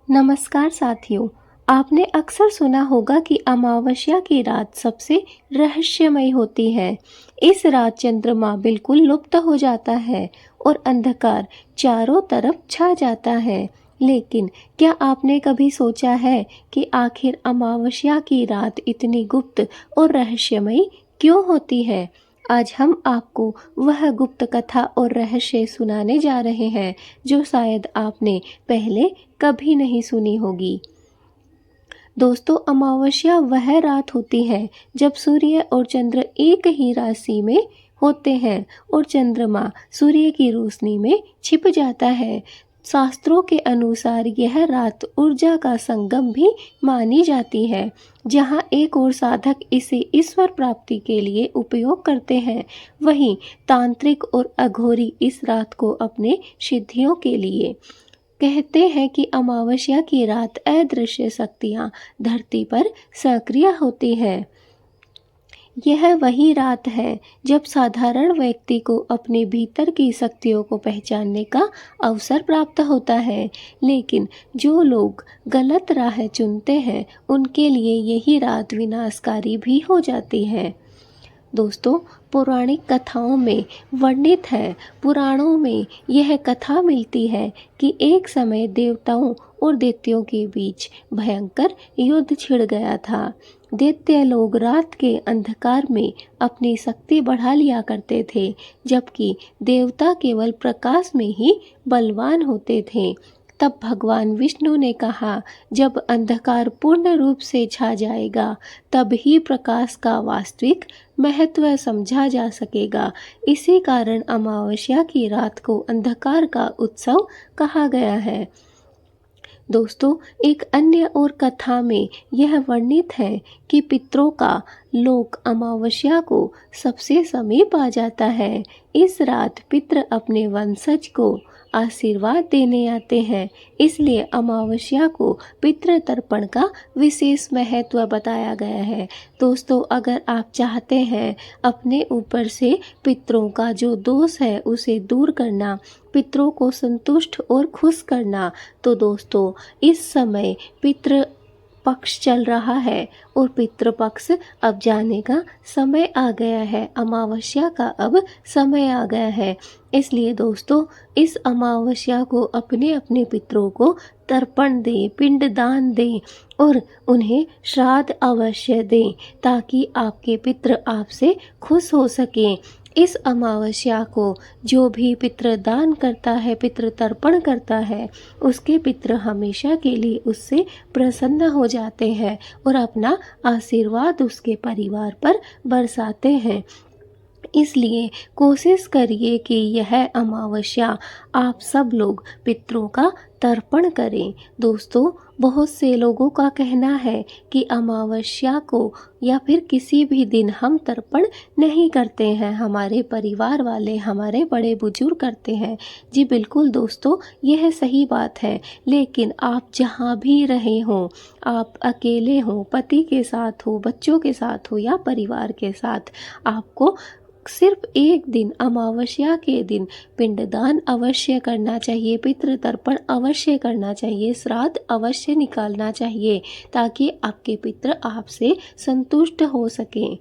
नमस्कार साथियों। आपने अक्सर सुना होगा कि अमावस्या की रात सबसे रहस्यमय होती है। इस रात चंद्रमा बिल्कुल लुप्त हो जाता है और अंधकार चारों तरफ छा जाता है। लेकिन क्या आपने कभी सोचा है कि आखिर अमावस्या की रात इतनी गुप्त और रहस्यमयी क्यों होती है? आज हम आपको वह गुप्त कथा और रहस्य सुनाने जा रहे हैं जो शायद आपने पहले कभी नहीं सुनी होगी। दोस्तों, अमावस्या वह रात होती है जब सूर्य और चंद्र एक ही राशि में होते हैं और चंद्रमा सूर्य की रोशनी में छिप जाता है। शास्त्रों के अनुसार यह रात ऊर्जा का संगम भी मानी जाती है, जहाँ एक और साधक इसे ईश्वर प्राप्ति के लिए उपयोग करते हैं, वहीं तांत्रिक और अघोरी इस रात को अपने सिद्धियों के लिए। कहते हैं कि अमावस्या की रात अदृश्य शक्तियाँ धरती पर सक्रिय होती हैं। यह वही रात है जब साधारण व्यक्ति को अपने भीतर की शक्तियों को पहचानने का अवसर प्राप्त होता है। लेकिन जो लोग गलत राह चुनते हैं, उनके लिए यही रात विनाशकारी भी हो जाती है। दोस्तों, पौराणिक कथाओं में वर्णित है, पुराणों में यह कथा मिलती है कि एक समय देवताओं और दैत्यों के बीच भयंकर युद्ध छिड़ गया था। दैत्य लोग रात के अंधकार में अपनी शक्ति बढ़ा लिया करते थे, जबकि देवता केवल प्रकाश में ही बलवान होते थे। तब भगवान विष्णु ने कहा, जब अंधकार पूर्ण रूप से छा जाएगा, तब ही प्रकाश का वास्तविक महत्व समझा जा सकेगा। इसी कारण अमावस्या की रात को अंधकार का उत्सव कहा गया है। दोस्तों, एक अन्य और कथा में यह वर्णित है कि पितरों का लोक अमावस्या को सबसे समीप आ जाता है। इस रात पितर अपने वंशज को आशीर्वाद देने आते हैं, इसलिए अमावस्या को पितृ तर्पण का विशेष महत्व बताया गया है। दोस्तों, अगर आप चाहते हैं अपने ऊपर से पितरों का जो दोष है उसे दूर करना, पितरों को संतुष्ट और खुश करना, तो दोस्तों इस समय पितृ पक्ष चल रहा है और पितृपक्ष अब जाने का समय आ गया है। अमावस्या का अब समय आ गया है। इसलिए दोस्तों, इस अमावस्या को अपने अपने पितरों को तर्पण दें, पिंडदान दें और उन्हें श्राद्ध अवश्य दें, ताकि आपके पितृ आपसे खुश हो सकें। इस अमावस्या को जो भी पितृदान करता है, पितृ तर्पण करता है, उसके पितृ हमेशा के लिए उससे प्रसन्न हो जाते हैं और अपना आशीर्वाद उसके परिवार पर बरसाते हैं। इसलिए कोशिश करिए कि यह अमावस्या आप सब लोग पितरों का तर्पण करें। दोस्तों, बहुत से लोगों का कहना है कि अमावस्या को या फिर किसी भी दिन हम तर्पण नहीं करते हैं, हमारे परिवार वाले, हमारे बड़े बुजुर्ग करते हैं। जी बिल्कुल दोस्तों, यह सही बात है। लेकिन आप जहाँ भी रहे हों, आप अकेले हों, पति के साथ हो, बच्चों के साथ हो या परिवार के साथ, आपको सिर्फ एक दिन अमावस्या के दिन पिंडदान अवश्य करना चाहिए, पितृ तर्पण अवश्य करना चाहिए, श्राद्ध अवश्य निकालना चाहिए, ताकि आपके पितृ आपसे संतुष्ट हो सकें।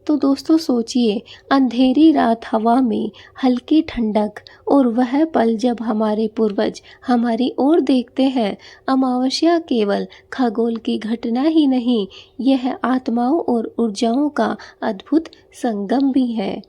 तो दोस्तों सोचिए, अंधेरी रात, हवा में हल्की ठंडक और वह पल जब हमारे पूर्वज हमारी ओर देखते हैं। अमावस्या केवल खगोल की घटना ही नहीं, यह आत्माओं और ऊर्जाओं का अद्भुत संगम भी है।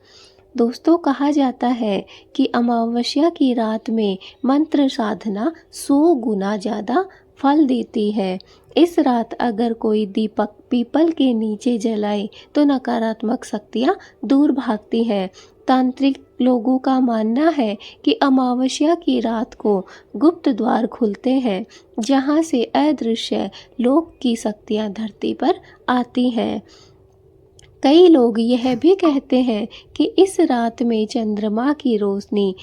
दोस्तों, कहा जाता है कि अमावस्या की रात में मंत्र साधना 100 गुना ज़्यादा फल देती है। इस रात अगर कोई दीपक पीपल के नीचे जलाए तो नकारात्मक शक्तियाँ दूर भागती हैं। तांत्रिक लोगों का मानना है कि अमावस्या की रात को गुप्त द्वार खुलते हैं, जहाँ से अदृश्य लोक की शक्तियाँ धरती पर आती हैं। कई लोग यह भी कहते हैं कि इस रात में चंद्रमा की रोशनी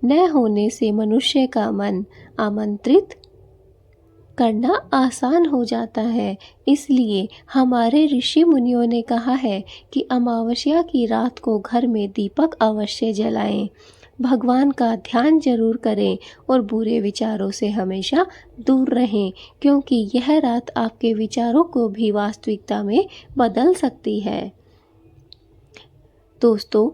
न होने से मनुष्य का मन आमंत्रित करना आसान हो जाता है। इसलिए हमारे ऋषि मुनियों ने कहा है कि अमावस्या की रात को घर में दीपक अवश्य जलाएं। भगवान का ध्यान जरूर करें और बुरे विचारों से हमेशा दूर रहें, क्योंकि यह रात आपके विचारों को भी वास्तविकता में बदल सकती है। दोस्तों,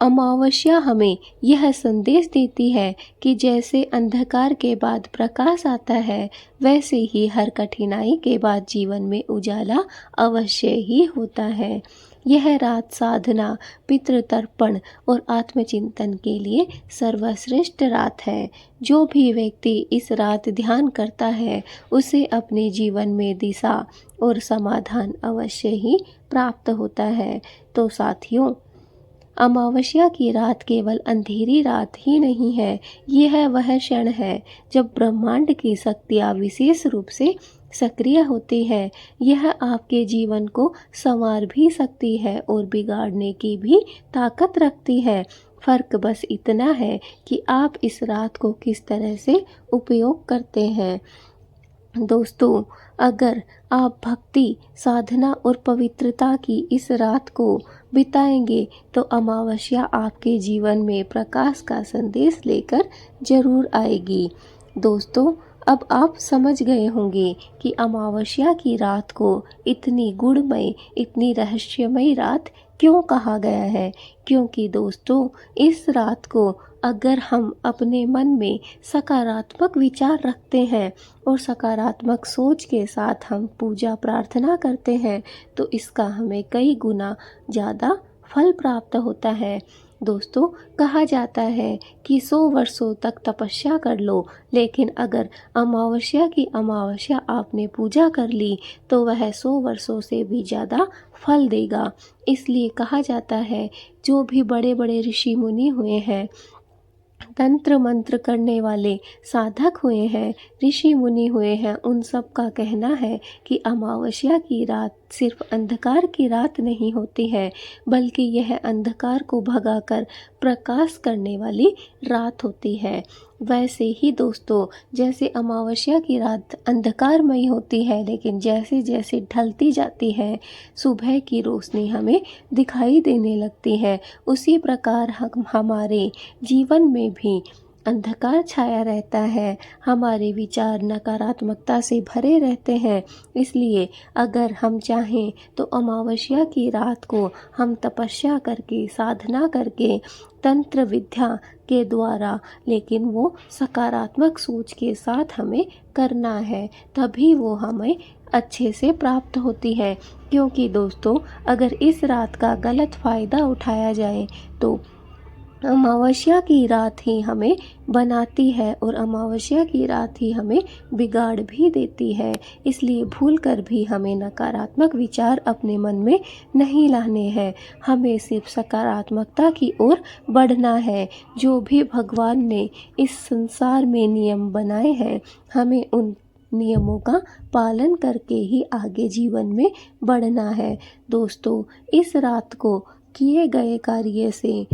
अमावस्या हमें यह संदेश देती है कि जैसे अंधकार के बाद प्रकाश आता है, वैसे ही हर कठिनाई के बाद जीवन में उजाला अवश्य ही होता है। यह रात साधना, पितृतर्पण और आत्मचिंतन के लिए सर्वश्रेष्ठ रात है। जो भी व्यक्ति इस रात ध्यान करता है, उसे अपने जीवन में दिशा और समाधान अवश्य ही प्राप्त होता है। तो साथियों, अमावस्या की रात केवल अंधेरी रात ही नहीं है, यह वह क्षण है जब ब्रह्मांड की शक्तियाँ विशेष रूप से सक्रिय होती है। यह आपके जीवन को संवार भी सकती है और बिगाड़ने की भी ताकत रखती है। फर्क बस इतना है कि आप इस रात को किस तरह से उपयोग करते हैं। दोस्तों, अगर आप भक्ति, साधना और पवित्रता की इस रात को बिताएंगे, तो अमावस्या आपके जीवन में प्रकाश का संदेश लेकर जरूर आएगी। दोस्तों, अब आप समझ गए होंगे कि अमावस्या की रात को इतनी गुणमय, इतनी रहस्यमय रात क्यों कहा गया है। क्योंकि दोस्तों, इस रात को अगर हम अपने मन में सकारात्मक विचार रखते हैं और सकारात्मक सोच के साथ हम पूजा प्रार्थना करते हैं, तो इसका हमें कई गुना ज़्यादा फल प्राप्त होता है। दोस्तों, कहा जाता है कि 100 वर्षों तक तपस्या कर लो, लेकिन अगर अमावस्या की अमावस्या आपने पूजा कर ली, तो वह 100 वर्षों से भी ज़्यादा फल देगा। इसलिए कहा जाता है, जो भी बड़े बड़े ऋषि मुनि हुए हैं, तंत्र मंत्र करने वाले साधक हुए हैं, ऋषि मुनि हुए हैं, उन सब का कहना है कि अमावस्या की रात सिर्फ अंधकार की रात नहीं होती है, बल्कि यह अंधकार को भगाकर प्रकाश करने वाली रात होती है। वैसे ही दोस्तों, जैसे अमावस्या की रात अंधकारमयी होती है, लेकिन जैसे जैसे ढलती जाती है, सुबह की रोशनी हमें दिखाई देने लगती है, उसी प्रकार हम हमारे जीवन में भी अंधकार छाया रहता है, हमारे विचार नकारात्मकता से भरे रहते हैं। इसलिए अगर हम चाहें तो अमावस्या की रात को हम तपस्या करके, साधना करके, तंत्र विद्या के द्वारा, लेकिन वो सकारात्मक सोच के साथ हमें करना है, तभी वो हमें अच्छे से प्राप्त होती है। क्योंकि दोस्तों, अगर इस रात का गलत फ़ायदा उठाया जाए तो अमावस्या की रात ही हमें बनाती है और अमावस्या की रात ही हमें बिगाड़ भी देती है। इसलिए भूलकर भी हमें नकारात्मक विचार अपने मन में नहीं लाने हैं, हमें सिर्फ सकारात्मकता की ओर बढ़ना है। जो भी भगवान ने इस संसार में नियम बनाए हैं, हमें उन नियमों का पालन करके ही आगे जीवन में बढ़ना है। दोस्तों, इस रात को किए गए कार्य से,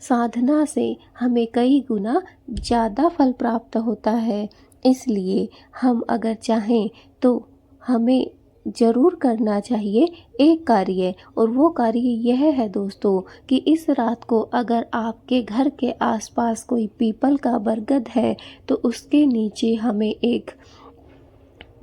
साधना से हमें कई गुना ज़्यादा फल प्राप्त होता है। इसलिए हम अगर चाहें तो हमें ज़रूर करना चाहिए एक कार्य, और वो कार्य यह है दोस्तों कि इस रात को अगर आपके घर के आसपास कोई पीपल का बरगद है, तो उसके नीचे हमें एक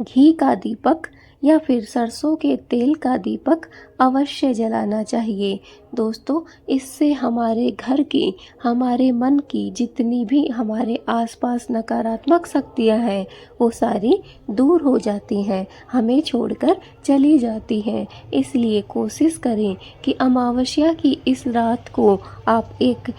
घी का दीपक या फिर सरसों के तेल का दीपक अवश्य जलाना चाहिए। दोस्तों, इससे हमारे घर की, हमारे मन की जितनी भी हमारे आसपास नकारात्मक शक्तियां हैं, वो सारी दूर हो जाती हैं, हमें छोड़कर चली जाती हैं। इसलिए कोशिश करें कि अमावस्या की इस रात को आप एक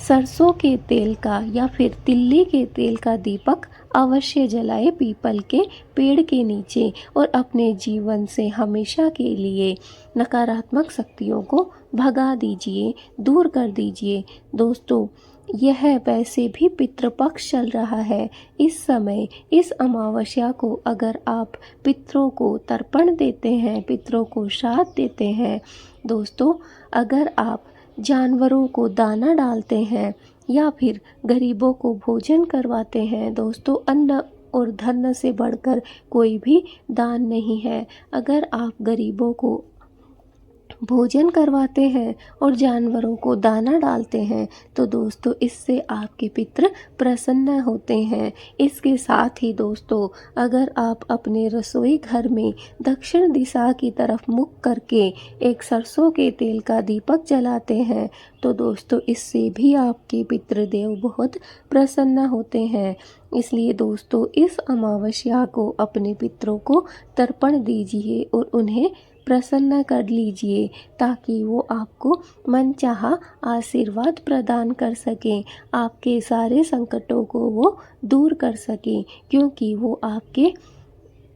सरसों के तेल का या फिर तिल्ली के तेल का दीपक अवश्य जलाए पीपल के पेड़ के नीचे, और अपने जीवन से हमेशा के लिए नकारात्मक शक्तियों को भगा दीजिए, दूर कर दीजिए। दोस्तों, यह वैसे भी पितृपक्ष चल रहा है। इस समय इस अमावस्या को अगर आप पितरों को तर्पण देते हैं, पितरों को श्राद्ध देते हैं, दोस्तों, अगर आप जानवरों को दाना डालते हैं या फिर गरीबों को भोजन करवाते हैं, दोस्तों, अन्न और धन से बढ़कर कोई भी दान नहीं है। अगर आप गरीबों को भोजन करवाते हैं और जानवरों को दाना डालते हैं तो दोस्तों इससे आपके पितृ प्रसन्न होते हैं। इसके साथ ही दोस्तों अगर आप अपने रसोई घर में दक्षिण दिशा की तरफ मुख करके एक सरसों के तेल का दीपक जलाते हैं तो दोस्तों इससे भी आपके पितृदेव बहुत प्रसन्न होते हैं। इसलिए दोस्तों इस अमावस्या को अपने पितरों को तर्पण दीजिए और उन्हें प्रसन्न कर लीजिए ताकि वो आपको मनचाहा आशीर्वाद प्रदान कर सकें, आपके सारे संकटों को वो दूर कर सकें क्योंकि वो आपके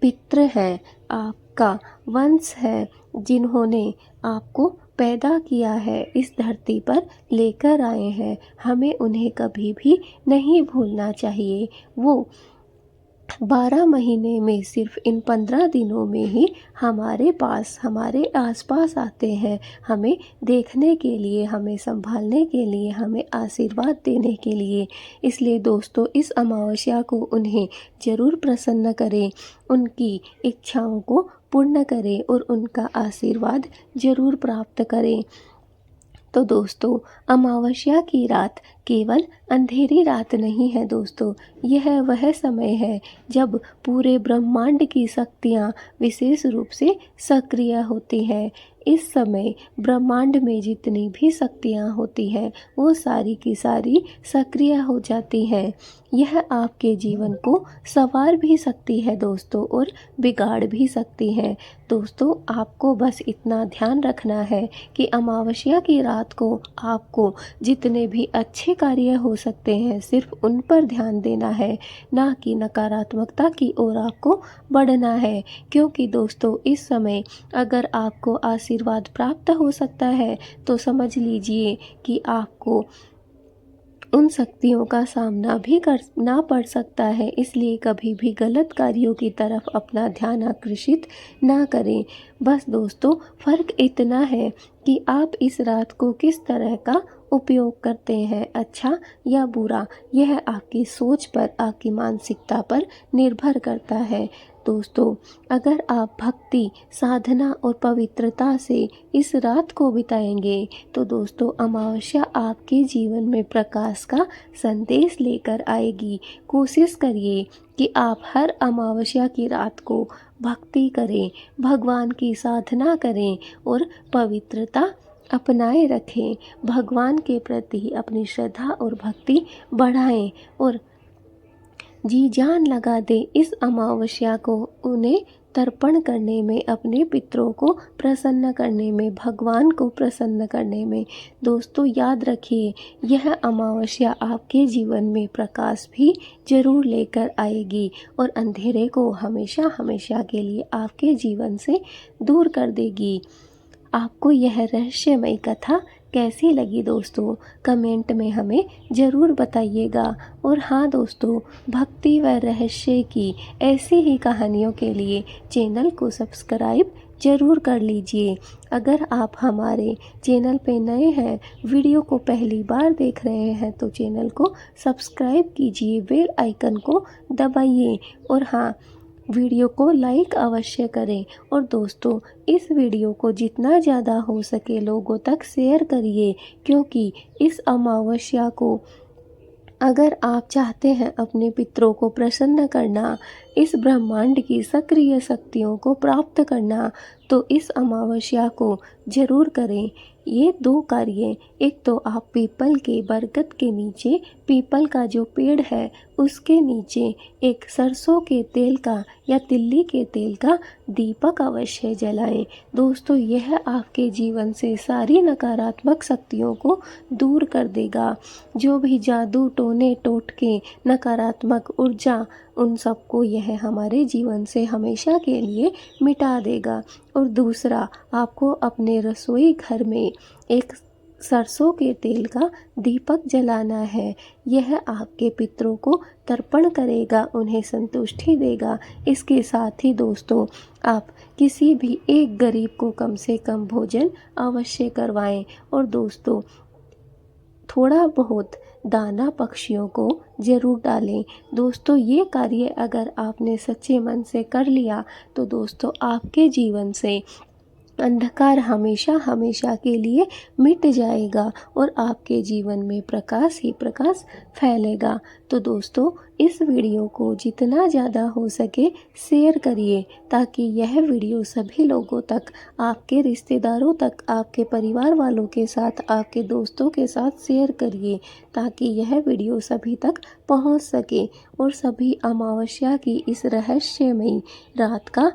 पितृ हैं, आपका वंश है जिन्होंने आपको पैदा किया है, इस धरती पर लेकर आए हैं। हमें उन्हें कभी भी नहीं भूलना चाहिए। वो 12 महीने में सिर्फ इन 15 दिनों में ही हमारे पास हमारे आसपास आते हैं, हमें देखने के लिए, हमें संभालने के लिए, हमें आशीर्वाद देने के लिए। इसलिए दोस्तों इस अमावस्या को उन्हें ज़रूर प्रसन्न करें, उनकी इच्छाओं को पूर्ण करें और उनका आशीर्वाद ज़रूर प्राप्त करें। तो दोस्तों अमावस्या की रात केवल अंधेरी रात नहीं है दोस्तों, यह वह समय है जब पूरे ब्रह्मांड की शक्तियाँ विशेष रूप से सक्रिय होती हैं। इस समय ब्रह्मांड में जितनी भी शक्तियाँ होती हैं वो सारी की सारी सक्रिय हो जाती हैं। यह आपके जीवन को संवार भी सकती है दोस्तों और बिगाड़ भी सकती है। दोस्तों आपको बस इतना ध्यान रखना है कि अमावस्या की रात को आपको जितने भी अच्छे कार्य हो सकते हैं सिर्फ उन पर ध्यान देना है, ना कि नकारात्मकता की ओर आपको बढ़ना है। क्योंकि दोस्तों इस समय अगर आपको आशीर्वाद प्राप्त हो सकता है तो समझ लीजिए कि आपको उन शक्तियों का सामना भी करना पड़ सकता है। इसलिए कभी भी गलत कार्यों की तरफ अपना ध्यान आकर्षित ना करें। बस दोस्तों फ़र्क इतना है कि आप इस रात को किस तरह का उपयोग करते हैं, अच्छा या बुरा, यह आपकी सोच पर, आपकी मानसिकता पर निर्भर करता है। दोस्तों अगर आप भक्ति, साधना और पवित्रता से इस रात को बिताएंगे तो दोस्तों अमावस्या आपके जीवन में प्रकाश का संदेश लेकर आएगी। कोशिश करिए कि आप हर अमावस्या की रात को भक्ति करें, भगवान की साधना करें और पवित्रता अपनाए रखें। भगवान के प्रति अपनी श्रद्धा और भक्ति बढ़ाएं और जी जान लगा दे इस अमावस्या को उन्हें तर्पण करने में, अपने पितरों को प्रसन्न करने में, भगवान को प्रसन्न करने में। दोस्तों याद रखिए यह अमावस्या आपके जीवन में प्रकाश भी जरूर लेकर आएगी और अंधेरे को हमेशा हमेशा के लिए आपके जीवन से दूर कर देगी। आपको यह रहस्यमयी कथा कैसी लगी दोस्तों, कमेंट में हमें ज़रूर बताइएगा। और हाँ दोस्तों, भक्ति व रहस्य की ऐसी ही कहानियों के लिए चैनल को सब्सक्राइब ज़रूर कर लीजिए। अगर आप हमारे चैनल पे नए हैं, वीडियो को पहली बार देख रहे हैं तो चैनल को सब्सक्राइब कीजिए, बेल आइकन को दबाइए और हाँ वीडियो को लाइक अवश्य करें। और दोस्तों इस वीडियो को जितना ज़्यादा हो सके लोगों तक शेयर करिए क्योंकि इस अमावस्या को अगर आप चाहते हैं अपने पितरों को प्रसन्न करना, इस ब्रह्मांड की सक्रिय शक्तियों को प्राप्त करना तो इस अमावस्या को जरूर करें। ये 2 कार्य, एक तो आप पीपल के बरगद के नीचे, पीपल का जो पेड़ है उसके नीचे एक सरसों के तेल का या तिल्ली के तेल का दीपक अवश्य जलाएं। दोस्तों यह आपके जीवन से सारी नकारात्मक शक्तियों को दूर कर देगा। जो भी जादू, टोने, टोटके, नकारात्मक ऊर्जा, उन सबको यह हमारे जीवन से हमेशा के लिए मिटा देगा। और दूसरा, आपको अपने रसोई घर में एक सरसों के तेल का दीपक जलाना है। यह आपके पितरों को तर्पण करेगा, उन्हें संतुष्टि देगा। इसके साथ ही दोस्तों आप किसी भी एक गरीब को कम से कम भोजन अवश्य करवाएं। और दोस्तों थोड़ा बहुत दाना पक्षियों को ज़रूर डालें। दोस्तों ये कार्य अगर आपने सच्चे मन से कर लिया तो दोस्तों आपके जीवन से अंधकार हमेशा हमेशा के लिए मिट जाएगा और आपके जीवन में प्रकाश ही प्रकाश फैलेगा। तो दोस्तों, इस वीडियो को जितना ज़्यादा हो सके शेयर करिए, ताकि यह वीडियो सभी लोगों तक, आपके रिश्तेदारों तक, आपके परिवार वालों के साथ, आपके दोस्तों के साथ शेयर करिए, ताकि यह वीडियो सभी तक पहुंच सके और सभी अमावस्या की इस रहस्यमयी रात का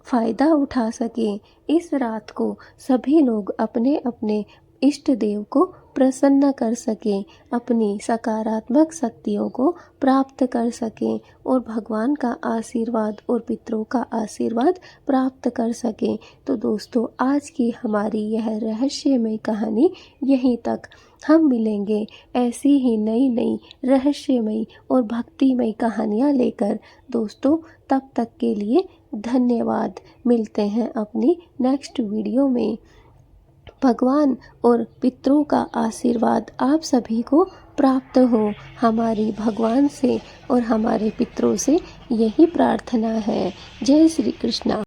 फ़ायदा उठा सकें। इस रात को सभी लोग अपने अपने इष्ट देव को प्रसन्न कर सकें, अपनी सकारात्मक शक्तियों को प्राप्त कर सकें और भगवान का आशीर्वाद और पितरों का आशीर्वाद प्राप्त कर सकें। तो दोस्तों, आज की हमारी यह रहस्यमय कहानी यहीं तक। हम मिलेंगे ऐसी ही नई नई रहस्यमयी और भक्तिमय कहानियाँ लेकर। दोस्तों, तब तक के लिए धन्यवाद। मिलते हैं अपनी नेक्स्ट वीडियो में। भगवान और पितरों का आशीर्वाद आप सभी को प्राप्त हो। हमारी भगवान से और हमारे पितरों से यही प्रार्थना है। जय श्री कृष्णा।